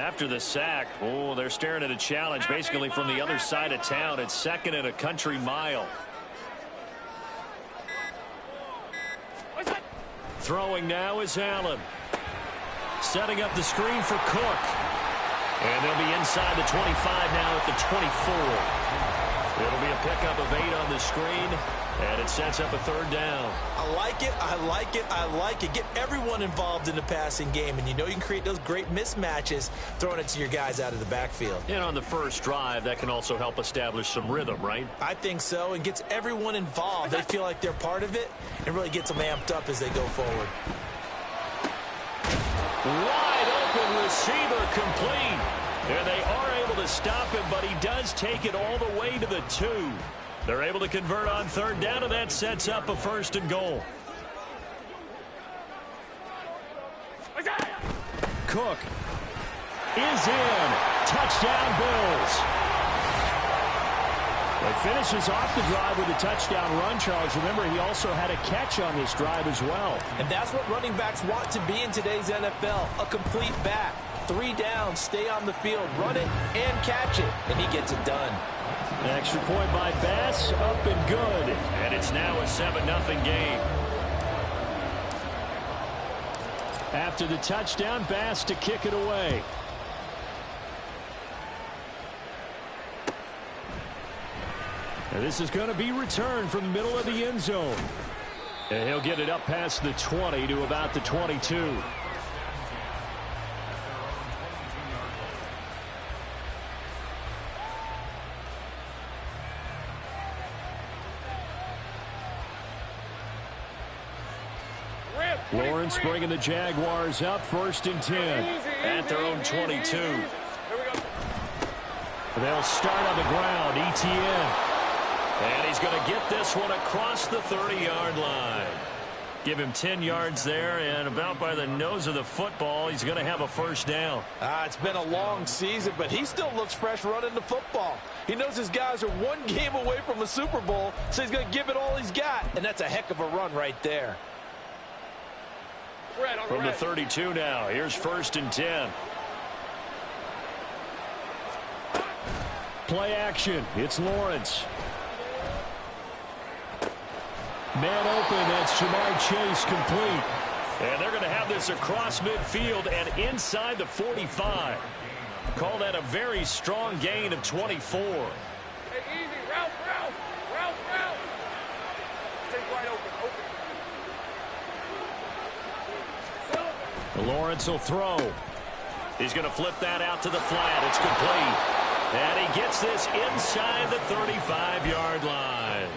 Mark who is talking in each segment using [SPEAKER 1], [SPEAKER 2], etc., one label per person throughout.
[SPEAKER 1] After the sack, oh, they're staring at a challenge basically from the other side of town. It's second and a country mile. Throwing now is Allen. Setting up the screen for Cook. And they'll be inside the 25 now at the 24. It'll be a pickup of 8 on the screen, and it sets up a third down.
[SPEAKER 2] I like it, I like it, I like it. Get everyone involved in the passing game, and you know you can create those great mismatches throwing it to your guys out of the backfield.
[SPEAKER 1] And on the first drive, that can also help establish some rhythm, right?
[SPEAKER 2] I think so, and gets everyone involved. They feel like they're part of it, and really gets them amped up as they go forward.
[SPEAKER 1] Wide open receiver complete. And they are able to stop him, but he does take it all the way to the 2. They're able to convert on third down, and that sets up a first and goal. Cook is in. Touchdown, Bills. He finishes off the drive with a touchdown run, Charles. Remember, he also had a catch on this drive as well.
[SPEAKER 2] And that's what running backs want to be in today's NFL, a complete back. 3 downs, stay on the field, run it, and catch it, and he gets it done.
[SPEAKER 1] An extra point by Bass, up and good. And it's now a 7-0 game. After the touchdown, Bass to kick it away. And this is going to be returned from the middle of the end zone. And he'll get it up past the 20 to about the 22. Lawrence bringing the Jaguars up, 1st and 10 at their own 22. They'll start on the ground. ETN. And he's going to get this one across the 30-yard line. Give him 10 yards there, and about by the nose of the football, he's going to have a first down.
[SPEAKER 2] It's been a long season, but he still looks fresh running the football. He knows his guys are 1 game away from a Super Bowl, so he's going to give it all he's got, and that's a heck of a run right there.
[SPEAKER 1] From the 32 now, here's 1st and 10. Play action, it's Lawrence. Man open, that's Jamar Chase complete. And they're going to have this across midfield and inside the 45. Call that a very strong gain of 24.
[SPEAKER 3] Hey, easy, route. Take wide open.
[SPEAKER 1] Lawrence will throw. He's going to flip that out to the flat. It's complete. And he gets this inside the 35-yard line.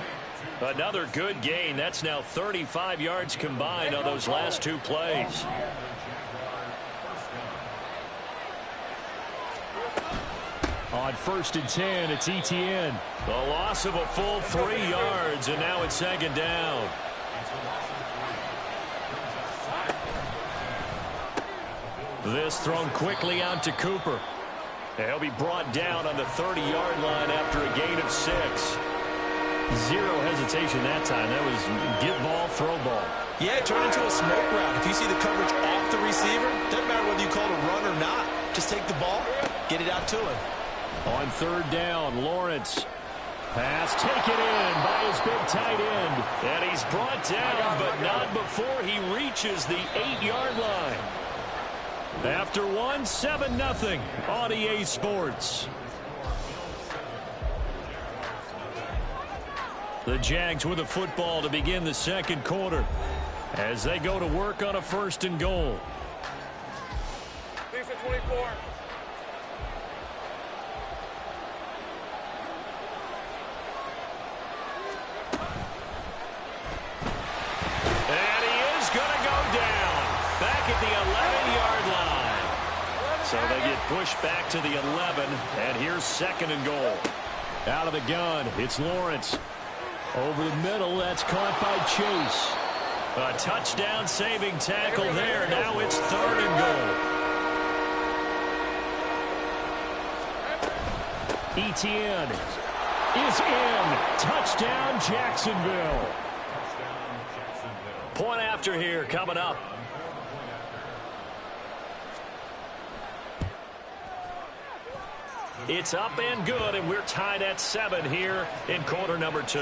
[SPEAKER 1] Another good gain. That's now 35 yards combined on those last 2 plays. On 1st and 10, it's ETN. The loss of a full 3 yards, and now it's 2nd down. This thrown quickly out to Cooper. He'll be brought down on the 30-yard line after a gain of 6. Zero hesitation that time. That was get ball, throw ball.
[SPEAKER 2] Yeah, it turned into a smoke route. If you see the coverage off the receiver, doesn't matter whether you call it a run or not. Just take the ball, get it out to him.
[SPEAKER 1] On 3rd down, Lawrence. Pass taken in by his big tight end. And he's brought down, but not before he reaches the 8-yard line. After 7-0 on EA Sports. The Jags with a football to begin the 2nd quarter as they go to work on a 1st and goal.
[SPEAKER 3] 24.
[SPEAKER 1] And he is going to go down back at the 11-yard line. So they get pushed back to the 11, and here's 2nd and goal. Out of the gun, it's Lawrence. Over the middle, that's caught by Chase. A touchdown saving tackle there. Now it's 3rd and goal. ETN is in. Touchdown, Jacksonville. Point after here coming up. It's up and good, and we're tied at 7 here in quarter number 2.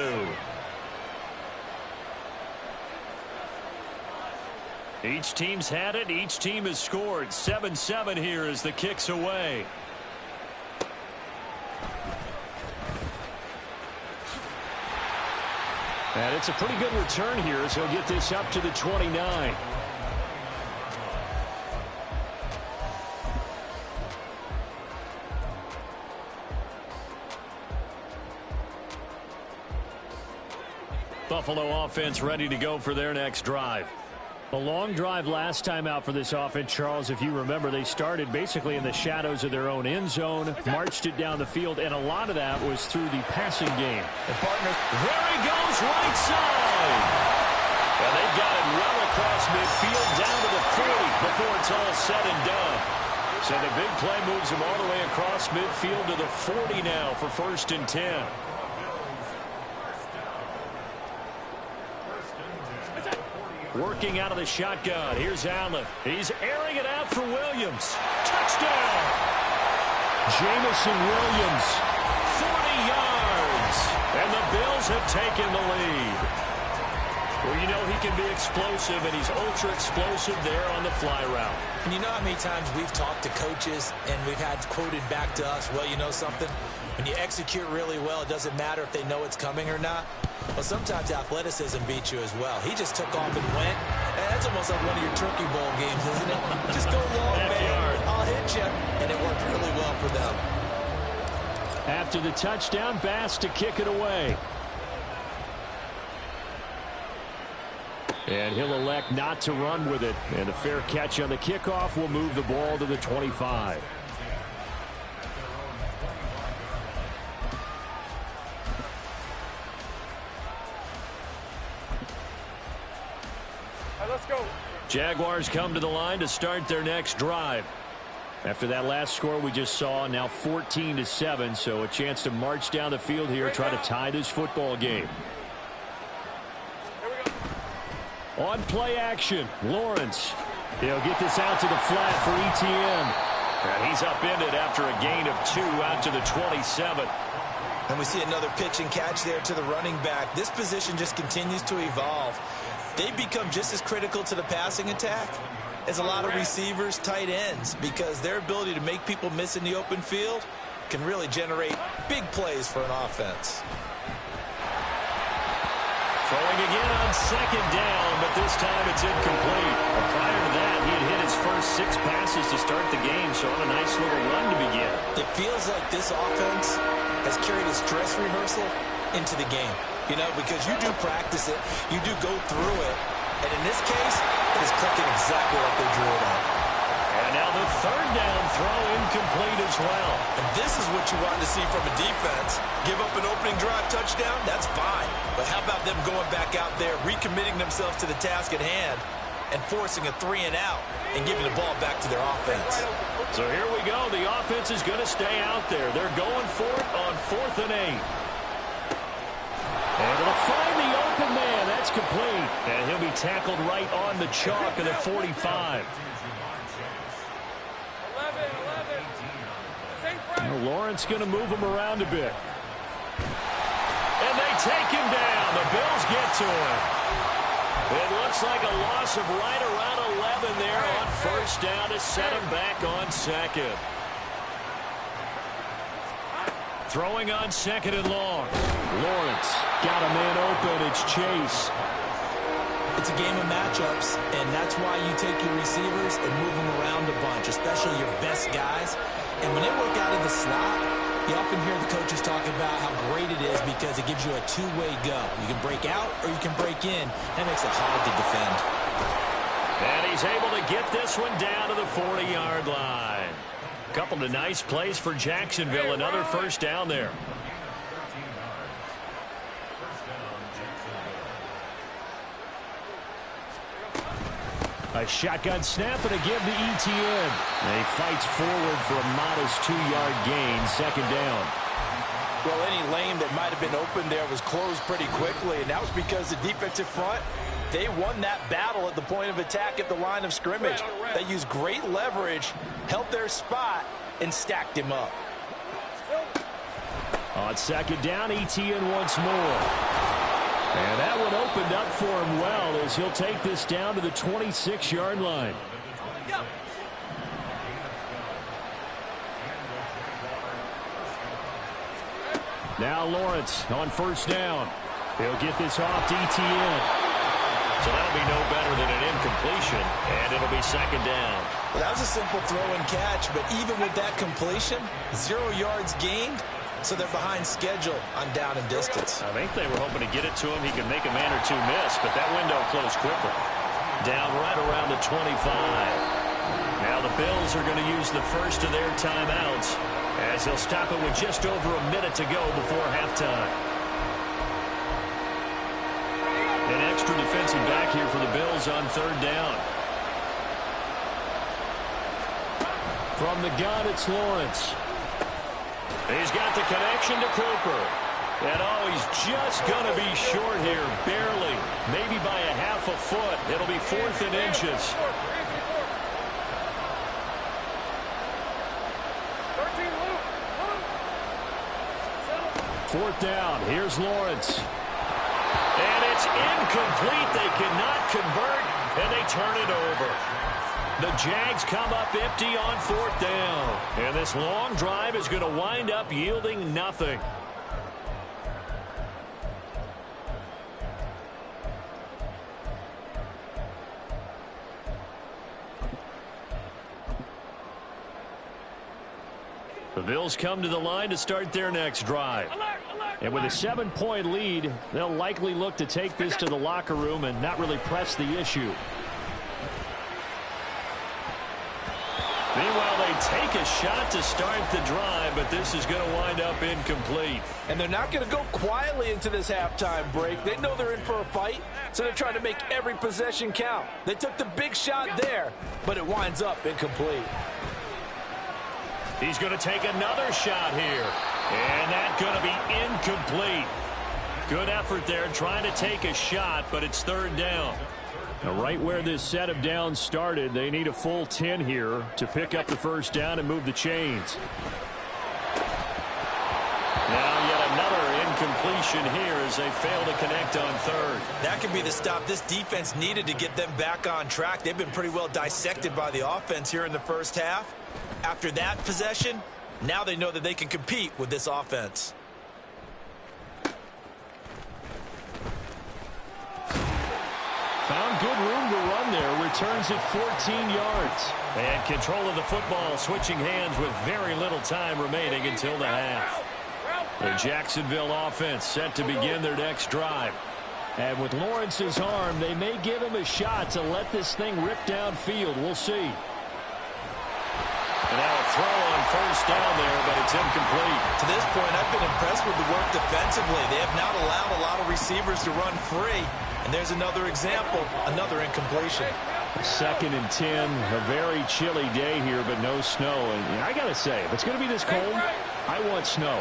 [SPEAKER 1] Each team's had it. Each team has scored. 7-7 here as the kick's away. And it's a pretty good return here as he'll get this up to the 29. Buffalo offense ready to go for their next drive. A long drive last time out for this offense, Charles. If you remember, they started basically in the shadows of their own end zone, marched it down the field, and a lot of that was through the passing game.
[SPEAKER 2] And partner,
[SPEAKER 1] there he goes, right side. And they've got it well across midfield down to the 40 before it's all said and done. So the big play moves him all the way across midfield to the 40 now for 1st and 10. Working out of the shotgun. Here's Allen. He's airing it out for Williams. Touchdown! Jamison Williams, 40 yards. And the Bills have taken the lead. Well, you know he can be explosive, and he's ultra explosive there on the fly route.
[SPEAKER 4] And you know how many times we've talked to coaches, and we've had quoted back to us, well, you know something? When you execute really well, it doesn't matter if they know it's coming or not. Well, sometimes athleticism beats you as well. He just took off and went. And that's almost like one of your Turkey Bowl games, isn't it? Just go long, man. I'll hit you. And it worked really well for them.
[SPEAKER 1] After the touchdown, Bass to kick it away. And he'll elect not to run with it. And a fair catch on the kickoff will move the ball to the 25.
[SPEAKER 3] Let's go.
[SPEAKER 1] Jaguars come to the line to start their next drive. After that last score we just saw, now 14-7, so a chance to march down the field here, try to tie this football game. On play action, Lawrence. He'll get this out to the flat for ETN. And he's upended after a gain of 2 out to the 27.
[SPEAKER 4] And we see another pitch and catch there to the running back. This position just continues to evolve. They've become just as critical to the passing attack as a lot of receivers, tight ends, because their ability to make people miss in the open field can really generate big plays for an offense.
[SPEAKER 1] Throwing again on 2nd down, but this time it's incomplete. Prior to that, he had hit his first 6 passes to start the game, so on a nice little run to begin.
[SPEAKER 4] It feels like this offense has carried its dress rehearsal into the game. You know, because you do practice it, you do go through it, and in this case, it is clicking exactly like they drew it up.
[SPEAKER 1] And now the 3rd down throw incomplete as well.
[SPEAKER 4] And this is what you want to see from a defense. Give up an opening drive touchdown, that's fine. But how about them going back out there, recommitting themselves to the task at hand, and forcing a 3 and out, and giving the ball back to their offense.
[SPEAKER 1] So here we go. The offense is going to stay out there. They're going for it on 4th and 8. And it'll find the open man. That's complete. And he'll be tackled right on the chalk of the 45.
[SPEAKER 3] 11.
[SPEAKER 1] Well, Lawrence going to move him around a bit. And they take him down. The Bills get to him. It looks like a loss of right around 11 there on 1st down to set him back on 2nd. Throwing on 2nd and long. Lawrence got a man open. It's Chase.
[SPEAKER 4] It's a game of matchups, and that's why you take your receivers and move them around a bunch, especially your best guys. And when they work out in the slot, you often hear the coaches talk about how great it is because it gives you a two-way go. You can break out or you can break in. That makes it hard to defend.
[SPEAKER 1] And he's able to get this one down to the 40-yard line. Couple of nice plays for Jacksonville. Another 1st down there. A shotgun snap and a give to ETN. And he fights forward for a modest 2-yard gain. 2nd down.
[SPEAKER 2] well, any lane that might have been open there was closed pretty quickly, and that was because the defensive front, they won that battle at the point of attack at the line of scrimmage. They used great leverage, held their spot, and stacked him up.
[SPEAKER 1] On second down, ETN once more. And that one opened up for him well as he'll take this down to the 26-yard line. Now Lawrence on first down. He'll get this off to ETN. So that'll be no better than an incompletion, and it'll be second down.
[SPEAKER 4] Well, that was a simple throw and catch, but even with that completion, 0 yards gained, so they're behind schedule on down and distance.
[SPEAKER 1] I think they were hoping to get it to him. He could make a man or two miss, but that window closed quickly. Down right around the 25. Now the Bills are going to use the first of their timeouts as they'll stop it with just over a minute to go before halftime. An extra defensive back here for the Bills on third down. From the gun, it's Lawrence. He's got the connection to Cooper. And oh, he's just going to be short here, barely. Maybe by a half a foot. It'll be 4th and inches. 4th down. Here's Lawrence. And it's incomplete. They cannot convert, and they turn it over. The Jags come up empty on 4th down. And this long drive is going to wind up yielding nothing. The Bills come to the line to start their next drive. And with a 7-point lead, they'll likely look to take this to the locker room and not really press the issue. Meanwhile, they take a shot to start the drive, but this is going to wind up incomplete.
[SPEAKER 2] And they're not going to go quietly into this halftime break. They know they're in for a fight, so they're trying to make every possession count. They took the big shot there, but it winds up incomplete.
[SPEAKER 1] He's going to take another shot here. And that's going to be incomplete. Good effort there trying to take a shot, but it's third down. Now, right where this set of downs started, they need a full 10 here to pick up the first down and move the chains. Now yet another incompletion here as they fail to connect on third.
[SPEAKER 4] That could be the stop this defense needed to get them back on track. They've been pretty well dissected by the offense here in the first half. After that possession, now they know that they can compete with this offense.
[SPEAKER 1] Found good room to run there. Returns it 14 yards. And control of the football switching hands with very little time remaining until the half. The Jacksonville offense set to begin their next drive. And with Lawrence's arm, they may give him a shot to let this thing rip downfield. We'll see. And now a throw on first down there, but it's incomplete.
[SPEAKER 4] To this point, I've been impressed with the work defensively. They have not allowed a lot of receivers to run free. And there's another example, another incompletion.
[SPEAKER 1] 2nd and 10, a very chilly day here, but no snow. And I got to say, if it's going to be this cold, I want snow.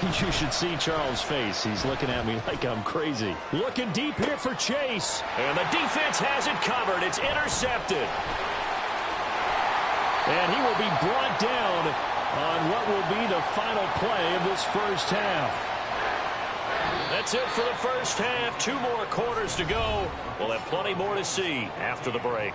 [SPEAKER 1] You should see Charles' face. He's looking at me like I'm crazy. Looking deep here for Chase. And the defense has it covered. It's intercepted. And he will be brought down on what will be the final play of this first half. That's it for the first half. 2 more quarters to go. We'll have plenty more to see after the break.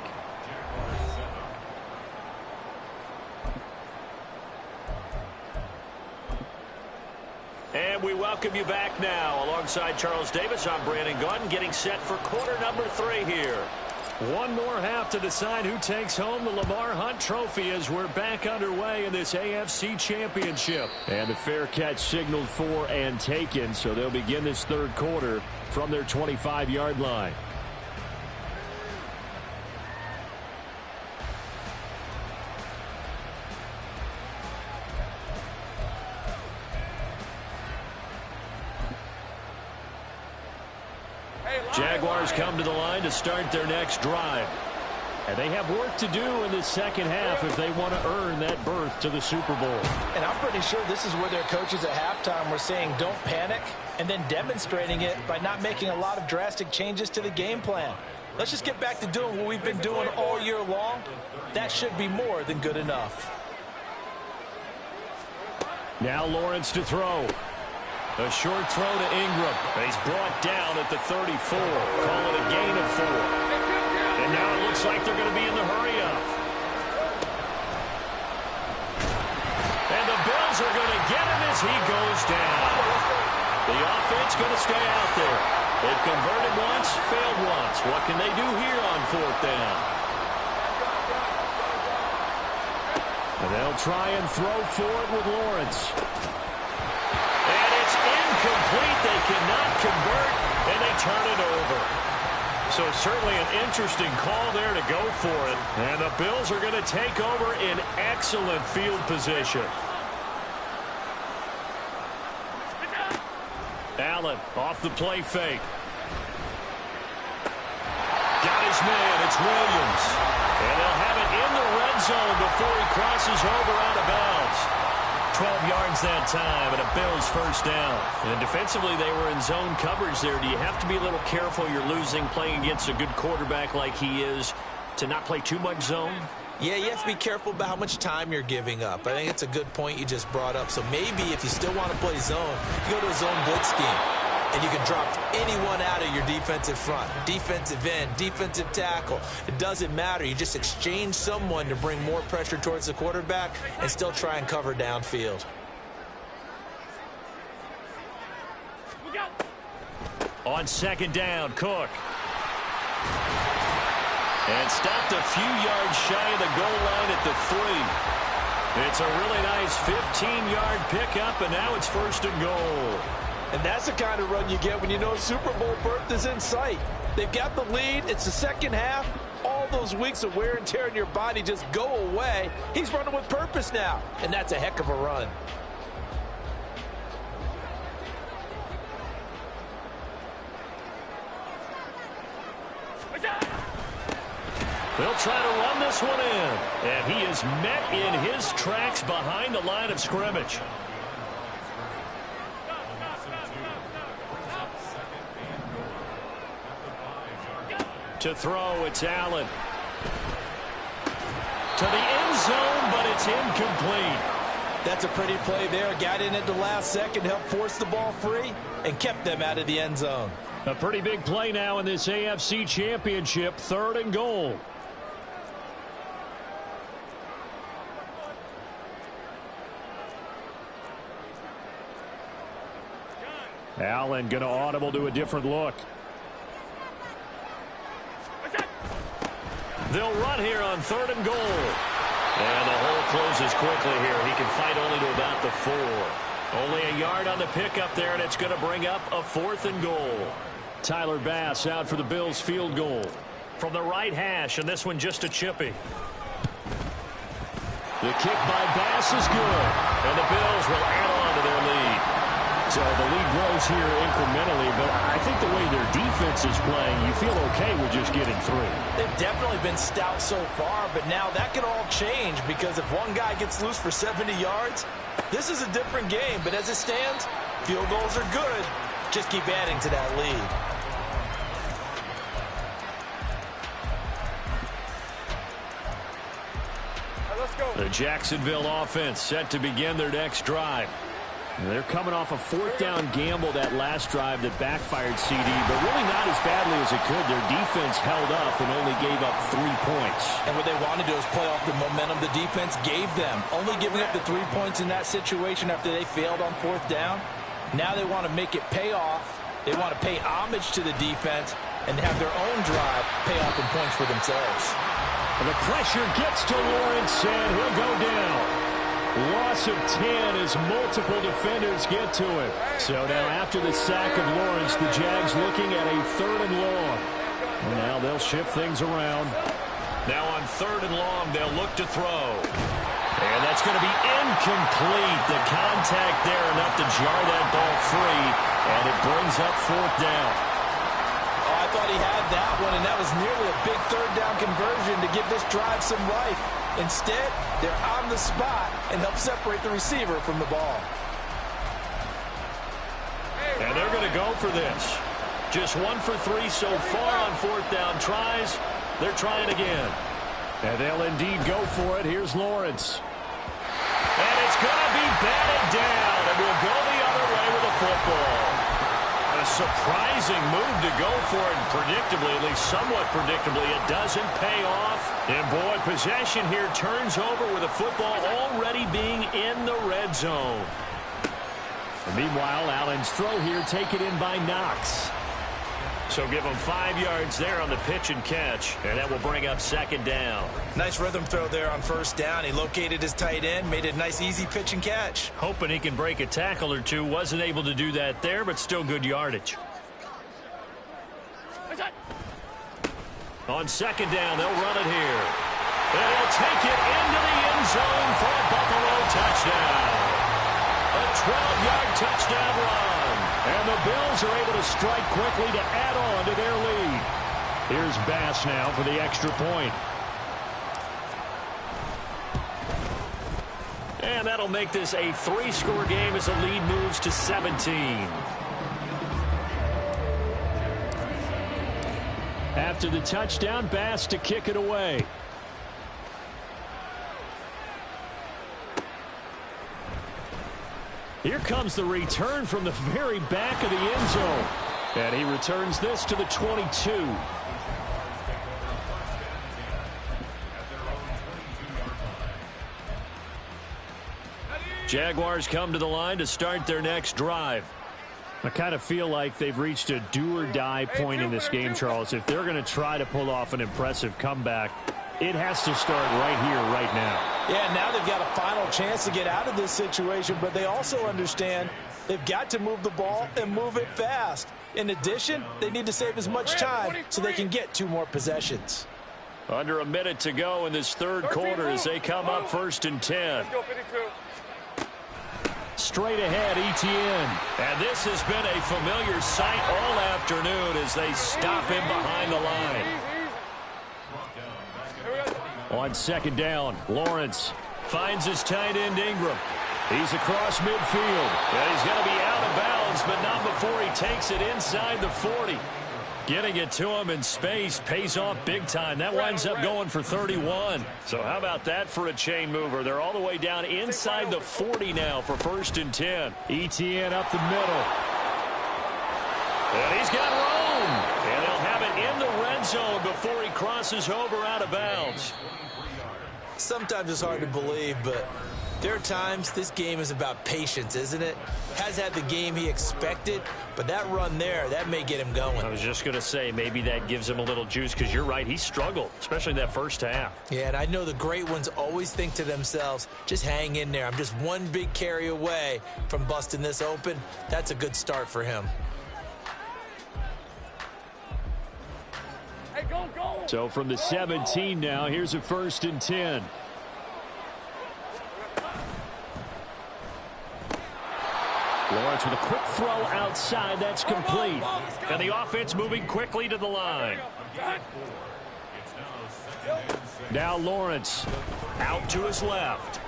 [SPEAKER 1] And we welcome you back now. Alongside Charles Davis, I'm Brandon Gaudin, getting set for quarter number 3 here. One more half to decide who takes home the Lamar Hunt Trophy as we're back underway in this AFC Championship. And the fair catch signaled for and taken, so they'll begin this third quarter from their 25-yard line. Jaguars come to the line to start their next drive. And they have work to do in the second half if they want to earn that berth to the Super Bowl.
[SPEAKER 2] And I'm pretty sure this is where their coaches at halftime were saying don't panic, and then demonstrating it by not making a lot of drastic changes to the game plan. Let's just get back to doing what we've been doing all year long. That should be more than good enough.
[SPEAKER 1] Now Lawrence to throw. A short throw to Ingram. He's brought down at the 34. Call it a gain of 4. And now it looks like they're going to be in the hurry-up. And the Bills are going to get him as he goes down. The offense going to stay out there. They've converted once, failed once. What can they do here on 4th down? And they'll try and throw for it with Lawrence. And it's incomplete. They cannot convert, and they turn it over. So certainly an interesting call there to go for it. And the Bills are going to take over in excellent field position. Allen off the play fake. Got his man. It's Williams. And they'll have it in the red zone before he crosses over out of bounds. 12 yards that time and a Bills first down. And defensively, they were in zone coverage there. Do you have to be a little careful? You're losing playing against a good quarterback like he is to not play too much zone?
[SPEAKER 4] Yeah, you have to be careful about how much time you're giving up. I think it's a good point you just brought up. So maybe if you still want to play zone, you go to a zone blitz scheme. And you can drop anyone out of your defensive front. Defensive end, defensive tackle. It doesn't matter. You just exchange someone to bring more pressure towards the quarterback and still try and cover downfield.
[SPEAKER 1] On 2nd down, Cook. And stopped a few yards shy of the goal line at the 3. It's a really nice 15-yard pickup, and now it's 1st and goal.
[SPEAKER 2] And that's the kind of run you get when you know Super Bowl berth is in sight. They've got the lead. It's the second half. All those weeks of wear and tear in your body just go away. He's running with purpose now, and that's a heck of a run.
[SPEAKER 1] They'll try to run this one in. And he is met in his tracks behind the line of scrimmage. To throw, it's Allen. To the end zone, but it's incomplete.
[SPEAKER 2] That's a pretty play there. Got in at the last second, helped force the ball free, and kept them out of the end zone.
[SPEAKER 1] A pretty big play now in this AFC Championship, 3rd and goal. Allen going to audible to a different look. They'll run here on 3rd and goal. And the hole closes quickly here. He can fight only to about the 4. Only a yard on the pickup there, and it's going to bring up a 4th and goal. Tyler Bass out for the Bills field goal. From the right hash, and this one just a chippy. The kick by Bass is good. And the Bills will add on to their lead. So the lead grows here incrementally, but I think the way their defense is playing, you feel okay with just getting 3.
[SPEAKER 2] They've definitely been stout so far, but now that could all change because if one guy gets loose for 70 yards, this is a different game. But as it stands, field goals are good. Just keep adding to that lead.
[SPEAKER 3] Let's go.
[SPEAKER 1] The Jacksonville offense set to begin their next drive. They're coming off a 4th down gamble that last drive that backfired CD, but really not as badly as it could. Their defense held up and only gave up 3 points.
[SPEAKER 2] And what they wanted to do is play off the momentum the defense gave them. Only giving up the 3 points in that situation after they failed on 4th down. Now they want to make it pay off. They want to pay homage to the defense and have their own drive pay off in points for themselves.
[SPEAKER 1] And the pressure gets to Lawrence, and he'll go down. Loss of 10 as multiple defenders get to him. So now after the sack of Lawrence, the Jags looking at a 3rd and long. And now they'll shift things around. Now on 3rd and long, they'll look to throw. And that's going to be incomplete. The contact there enough to jar that ball free. And it brings up 4th down.
[SPEAKER 2] Oh, I thought he had that one, and that was nearly a big 3rd down conversion to give this drive some life. Instead, they're on the spot and help separate the receiver from the ball.
[SPEAKER 1] And they're going to go for this. Just 1 for 3 so far on 4th down tries. They're trying again. And they'll indeed go for it. Here's Lawrence. And it's going to be batted down, and we'll go the other way with a football. A surprising move to go for it, and predictably, at least somewhat predictably, it doesn't pay off. And boy, possession here turns over with a football already being in the red zone. And meanwhile, Allen's throw here taken in by Knox. So give him 5 yards there on the pitch and catch, and that will bring up second down.
[SPEAKER 4] Nice rhythm throw there on first down. He located his tight end, made it a nice, easy pitch and catch.
[SPEAKER 1] Hoping he can break a tackle or two. Wasn't able to do that there, but still good yardage. On second down, they'll run it here. And he'll take it into the end zone for a Buffalo touchdown. A 12-yard touchdown run. And the Bills are able to strike quickly to add on to their lead. Here's Bass now for the extra point. And that'll make this a 3-score game as the lead moves to 17. After the touchdown, Bass to kick it away. Here comes the return from the very back of the end zone. And he returns this to the 22. Jaguars come to the line to start their next drive. I kind of feel like they've reached a do-or-die point in this game, Charles. If they're going to try to pull off an impressive comeback, it has to start right here, right now.
[SPEAKER 2] Yeah, now they've got a final chance to get out of this situation, but they also understand they've got to move the ball and move it fast. In addition, they need to save as much time so they can get 2 more possessions.
[SPEAKER 1] Under a minute to go in this third quarter as they come up 1st and 10. Straight ahead, Etienne. And this has been a familiar sight all afternoon as they stop him behind the line. On second down, Lawrence finds his tight end Ingram. He's across midfield. And he's going to be out of bounds, but not before he takes it inside the 40. Getting it to him in space pays off big time. That winds up going for 31. So how about that for a chain mover? They're all the way down inside the 40 now for 1st and 10. Etienne up the middle. And he's got room. And they'll have it in the red zone before he crosses over out of bounds.
[SPEAKER 4] Sometimes it's hard to believe, but there are times this game is about patience, isn't it? Has had the game he expected, but that run there, that may get him going.
[SPEAKER 1] I was just going to say, maybe that gives him a little juice, because you're right, he struggled, especially in that first half.
[SPEAKER 4] Yeah, and I know the great ones always think to themselves, just hang in there. I'm just one big carry away from busting this open. That's a good start for him.
[SPEAKER 3] Hey, go, go.
[SPEAKER 1] So from the 17 now, here's a 1st and 10. Lawrence with a quick throw outside. That's complete. And the offense moving quickly to the line. Now Lawrence out to his left.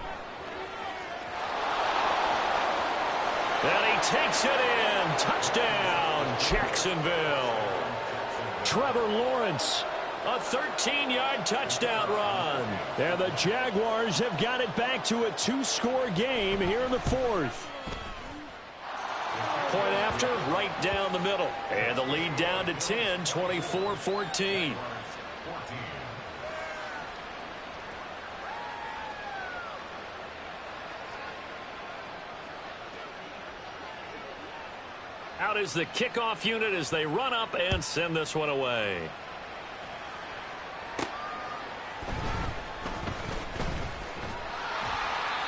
[SPEAKER 1] And he takes it in. Touchdown, Jacksonville. Trevor Lawrence, a 13-yard touchdown run. And the Jaguars have got it back to a 2-score game here in the 4th. Point after, right down the middle. And the lead down to 10, 24-14. Out is the kickoff unit as they run up and send this one away.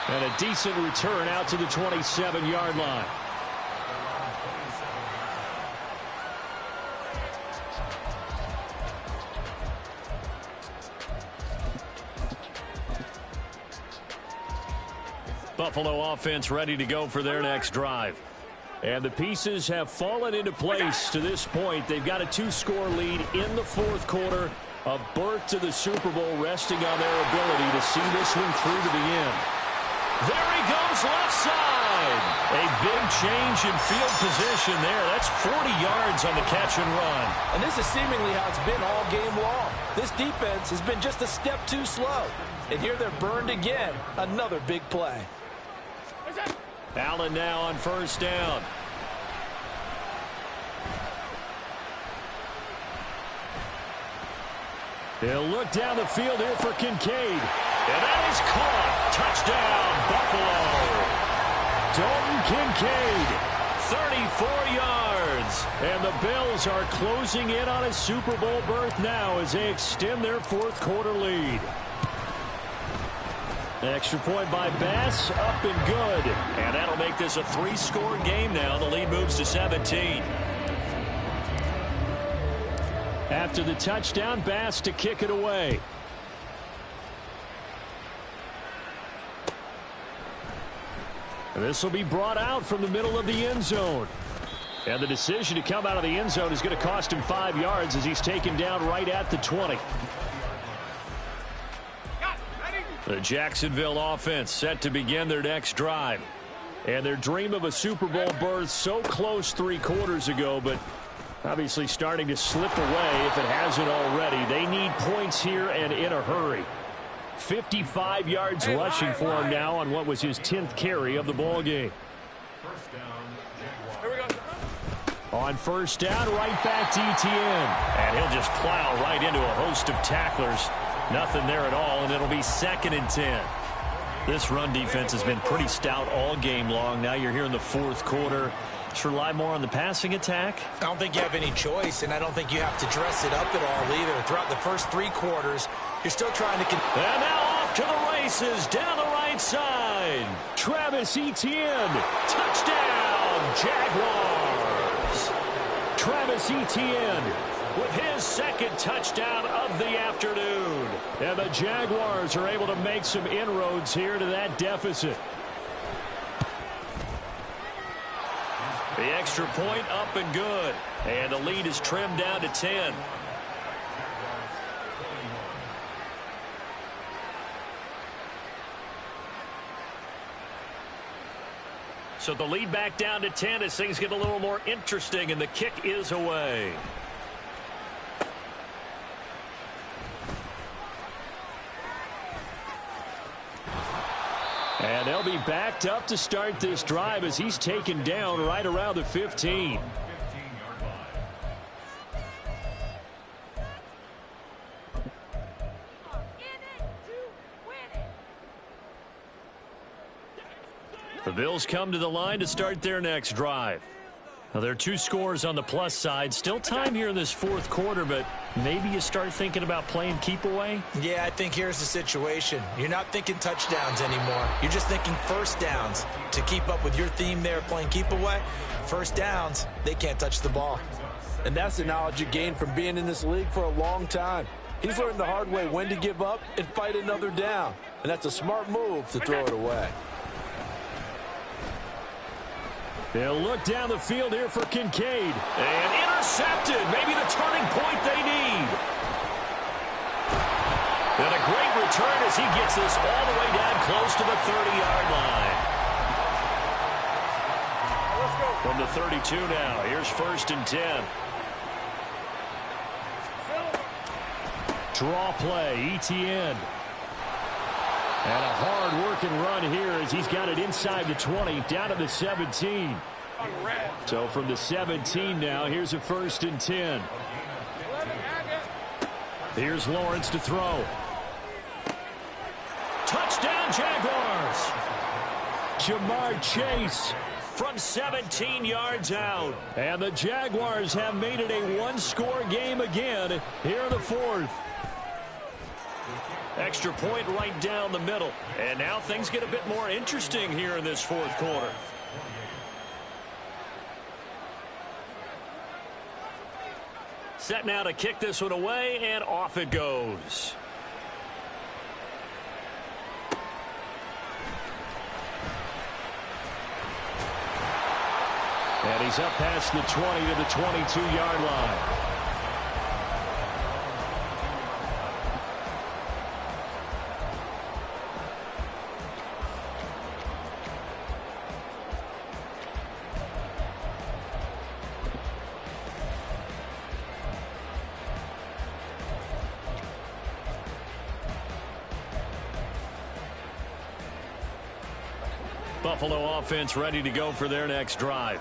[SPEAKER 1] And a decent return out to the 27-yard line. Buffalo offense ready to go for their next drive. And the pieces have fallen into place to this point. They've got a 2-score lead in the 4th quarter. A berth to the Super Bowl resting on their ability to see this one through to the end. There he goes left side. A big change in field position there. That's 40 yards on the catch and run.
[SPEAKER 2] And this is seemingly how it's been all game long. This defense has been just a step too slow. And here they're burned again. Another big play.
[SPEAKER 1] Allen now on first down. He'll look down the field here for Kincaid. And that is caught. Touchdown, Buffalo. Dalton Kincaid, 34 yards. And the Bills are closing in on a Super Bowl berth now as they extend their fourth quarter lead. Extra point by Bass, up and good. And that'll make this a 3-score game now. The lead moves to 17. After the touchdown, Bass to kick it away. This will be brought out from the middle of the end zone. And the decision to come out of the end zone is going to cost him 5 yards as he's taken down right at the 20. The Jacksonville offense set to begin their next drive. And their dream of a Super Bowl berth so close 3 quarters ago, but obviously starting to slip away if it hasn't already. They need points here and in a hurry. 55 yards rushing for him now on what was his 10th carry of the ball game. On first down, right back to Etienne. And he'll just plow right into a host of tacklers. Nothing there at all, and it'll be 2nd and 10. This run defense has been pretty stout all game long. Now you're here in the fourth quarter. Just rely more on the passing attack.
[SPEAKER 4] I don't think you have any choice, and I don't think you have to dress it up at all either. Throughout the first 3 quarters, you're still trying to...
[SPEAKER 1] And now off to the races down the right side. Travis Etienne. Touchdown, Jaguars. Travis Etienne with his 2nd touchdown of the afternoon. And the Jaguars are able to make some inroads here to that deficit. The extra point up and good. And the lead is trimmed down to 10. So the lead back down to 10 as things get a little more interesting, and the kick is away. And they'll be backed up to start this drive as he's taken down right around the 15. The Bills come to the line to start their next drive. Now, there are 2 scores on the plus side. Still time here in this fourth quarter, but maybe you start thinking about playing keep away?
[SPEAKER 4] Yeah, I think here's the situation. You're not thinking touchdowns anymore. You're just thinking first downs. To keep up with your theme there playing keep away, first downs, they can't touch the ball.
[SPEAKER 2] And that's the knowledge you gain from being in this league for a long time. He's learned the hard way when to give up and fight another down. And that's a smart move to throw it away.
[SPEAKER 1] They'll look down the field here for Kincaid. And intercepted. Maybe the turning point they need. And a great return as he gets this all the way down close to the 30-yard line. From the 32 now, here's 1st and 10. Draw play, Etienne. And a hard-working run here as he's got it inside the 20, down to the 17. So from the 17 now, here's a 1st and 10. Here's Lawrence to throw. Touchdown, Jaguars! Jamar Chase from 17 yards out. And the Jaguars have made it a 1-score game again here in the fourth. Extra point right down the middle. And now things get a bit more interesting here in this fourth quarter. Set now to kick this one away, and off it goes. And he's up past the 20 to the 22-yard line. Buffalo offense ready to go for their next drive.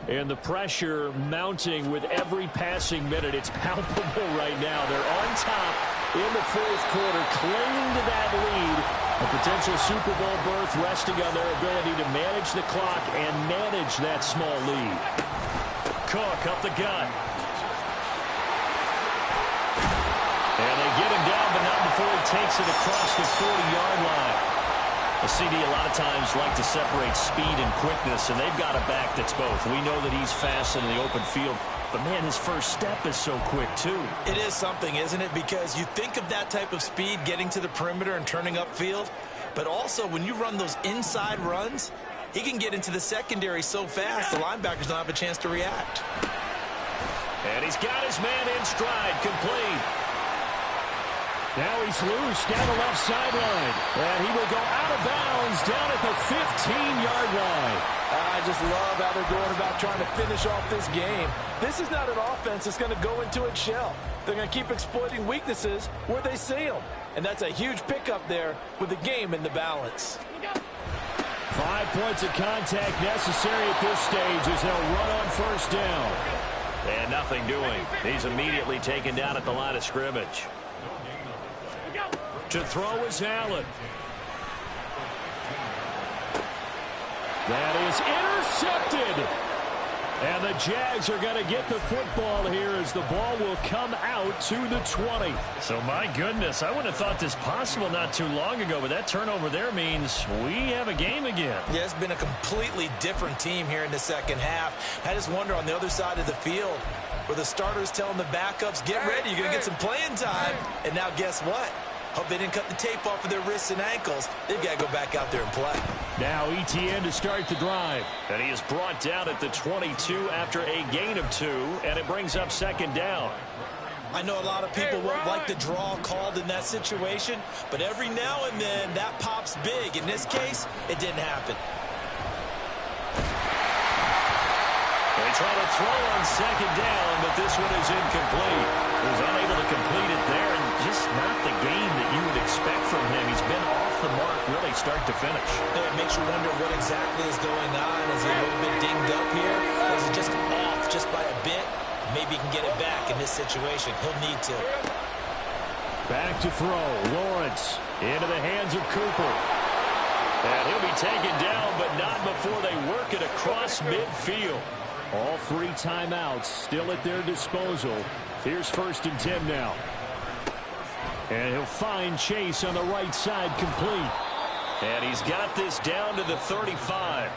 [SPEAKER 1] And the pressure mounting with every passing minute. It's palpable right now. They're on top in the fourth quarter, clinging to that lead. A potential Super Bowl berth resting on their ability to manage the clock and manage that small lead. Cook up the gut. And they get him down, but not before he takes it across the 40-yard line. A CD a lot of times like to separate speed and quickness, and they've got a back that's both. We know that he's fast in the open field, but, man, his first step is so quick, too.
[SPEAKER 4] It is something, isn't it? Because you think of that type of speed getting to the perimeter and turning upfield, but also when you run those inside runs, he can get into the secondary so fast the linebackers don't have a chance to react.
[SPEAKER 1] And he's got his man in stride, complete. Now he's loose down the left sideline. And he will go out of bounds down at the 15-yard line.
[SPEAKER 2] I just love how they're going about trying to finish off this game. This is not an offense that's going to go into its shell. They're going to keep exploiting weaknesses where they see them. And that's a huge pickup there with the game in the balance.
[SPEAKER 1] 5 points of contact necessary at this stage as they'll run on first down. And nothing doing. He's immediately taken down at the line of scrimmage. To throw is Allen. That is intercepted. And the Jags are going to get the football here as the ball will come out to the 20. So, my goodness, I wouldn't have thought this possible not too long ago, but that turnover there means we have a game again.
[SPEAKER 4] Yeah, it's been a completely different team here in the second half. I just wonder on the other side of the field where the starters telling the backups, get ready, you're going to get some playing time. And now guess what? Hope they didn't cut the tape off of their wrists and ankles. They've got to go back out there and play.
[SPEAKER 1] Now ETN to start the drive. And he is brought down at the 22 after a gain of 2, and it brings up second down.
[SPEAKER 4] I know a lot of people won't like the draw called in that situation, but every now and then that pops big. In this case, it didn't happen.
[SPEAKER 1] They try to throw on second down, but this one is incomplete. He was unable to complete it there, and just not the game that you would expect from him. He's been off the mark really start to finish.
[SPEAKER 4] It makes you wonder what exactly is going on. Is he a little bit dinged up here, or is it just off just by a bit? Maybe he can get it back in this situation. He'll need to.
[SPEAKER 1] Back to throw. Lawrence into the hands of Cooper. And he'll be taken down, but not before they work it across midfield. All 3 timeouts still at their disposal. Here's 1st and 10 now. And he'll find Chase on the right side, complete. And he's got this down to the 35.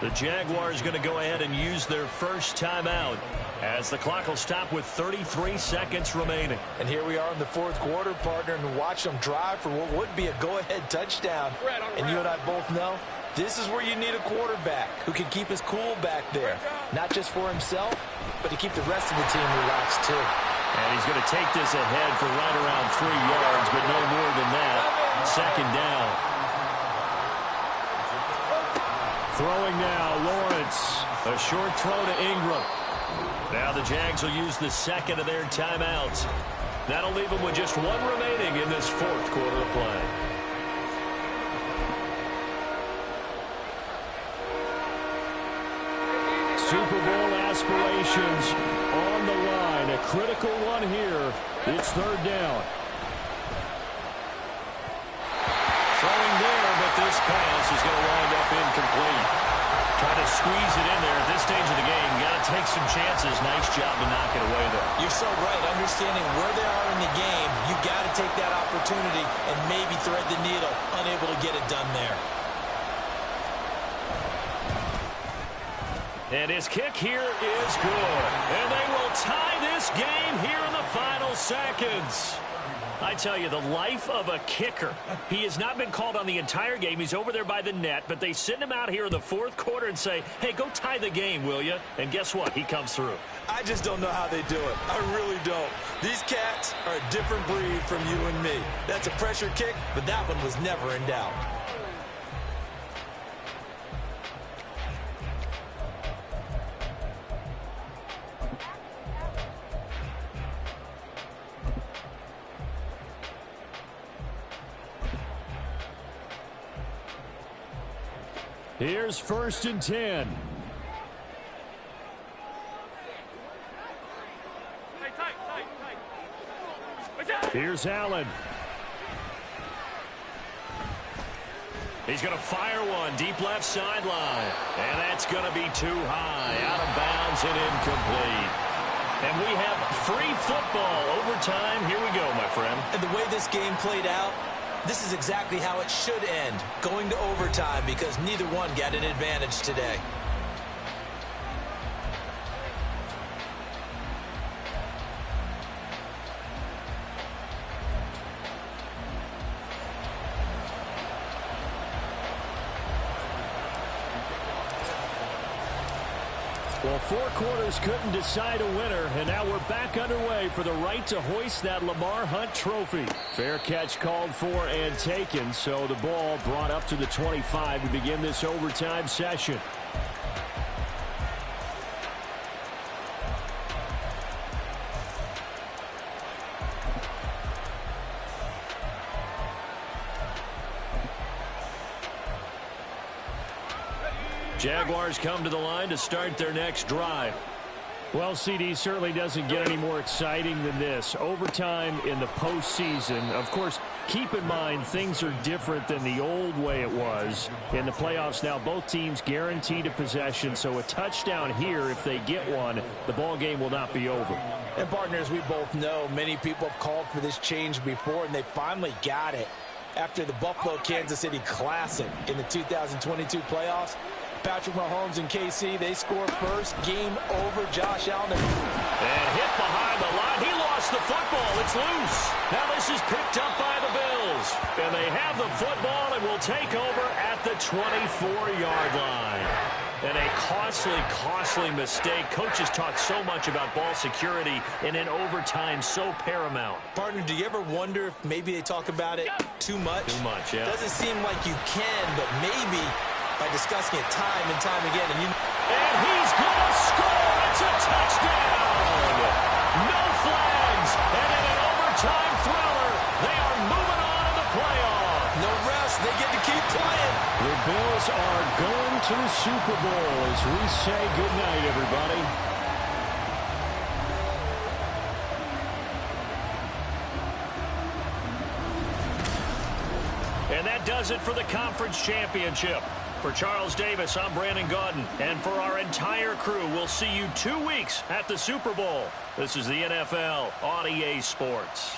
[SPEAKER 1] The Jaguars going to go ahead and use their first timeout as the clock will stop with 33 seconds remaining.
[SPEAKER 2] And here we are in the fourth quarter, partner, and watch them drive for what would be a go-ahead touchdown. And you and I both know this is where you need a quarterback who can keep his cool back there, not just for himself, but to keep the rest of the team relaxed too.
[SPEAKER 1] And he's going to take this ahead for right around 3 yards, but no more than that. Second down. Throwing now, Lawrence. A short throw to Ingram. Now the Jags will use the second of their timeouts. That'll leave them with just 1 remaining in this fourth quarter of play. Super Bowl aspirations on the line. A critical one here. It's 3rd down. Throwing there, but this pass is going to wind up incomplete. Trying to squeeze it in there at this stage of the game. Got to take some chances. Nice job to knock it away, though.
[SPEAKER 4] You're so right. Understanding where they are in the game, you got to take that opportunity and maybe thread the needle. Unable to get it done there.
[SPEAKER 1] And his kick here is good. And they will tie this game here in the final seconds. I tell you, the life of a kicker. He has not been called on the entire game. He's over there by the net, but they send him out here in the fourth quarter and say, hey, go tie the game, will you? And guess what? He comes through.
[SPEAKER 4] I just don't know how they do it. I really don't. These cats are a different breed from you and me. That's a pressure kick, but that one was never in doubt.
[SPEAKER 1] Here's 1st and 10. Here's Allen. He's going to fire one deep left sideline. And that's going to be too high. Out of bounds and incomplete. And we have free football. Overtime. Here we go, my friend.
[SPEAKER 4] And the way this game played out, this is exactly how it should end. Going to overtime because neither one got an advantage today.
[SPEAKER 1] Well, 4 quarters couldn't decide a winner, and now we're back underway for the right to hoist that Lamar Hunt trophy. Fair catch called for and taken, so the ball brought up to the 25 to begin this overtime session. Jaguars come to the line to start their next drive. Well, CD certainly doesn't get any more exciting than this. Overtime in the postseason. Of course, keep in mind things are different than the old way it was. In the playoffs now, both teams guaranteed a possession, so a touchdown here, if they get one, the ball game will not be over.
[SPEAKER 2] And partners, we both know many people have called for this change before, and they finally got it. After the Buffalo-Kansas City Classic in the 2022 playoffs, Patrick Mahomes and KC, they score first. Game over. Josh Allen.
[SPEAKER 1] And hit behind the line. He lost the football. It's loose. Now this is picked up by the Bills. And they have the football and will take over at the 24-yard line. And a costly mistake. Coaches talk so much about ball security and in overtime so paramount.
[SPEAKER 4] Partner, do you ever wonder if maybe they talk about it too much?
[SPEAKER 1] Too much, yeah.
[SPEAKER 4] Doesn't seem like you can, but maybe by discussing it time and time again. And
[SPEAKER 1] he's going to score. It's a touchdown. No flags. And in an overtime thriller, they are moving on to the playoff.
[SPEAKER 4] No rest. They get to keep playing.
[SPEAKER 1] The Bills are going to the Super Bowl as we say goodnight, everybody. And that does it for the conference championship. For Charles Davis, I'm Brandon Gaudin. And for our entire crew, we'll see you 2 weeks at the Super Bowl. This is the NFL on EA Sports.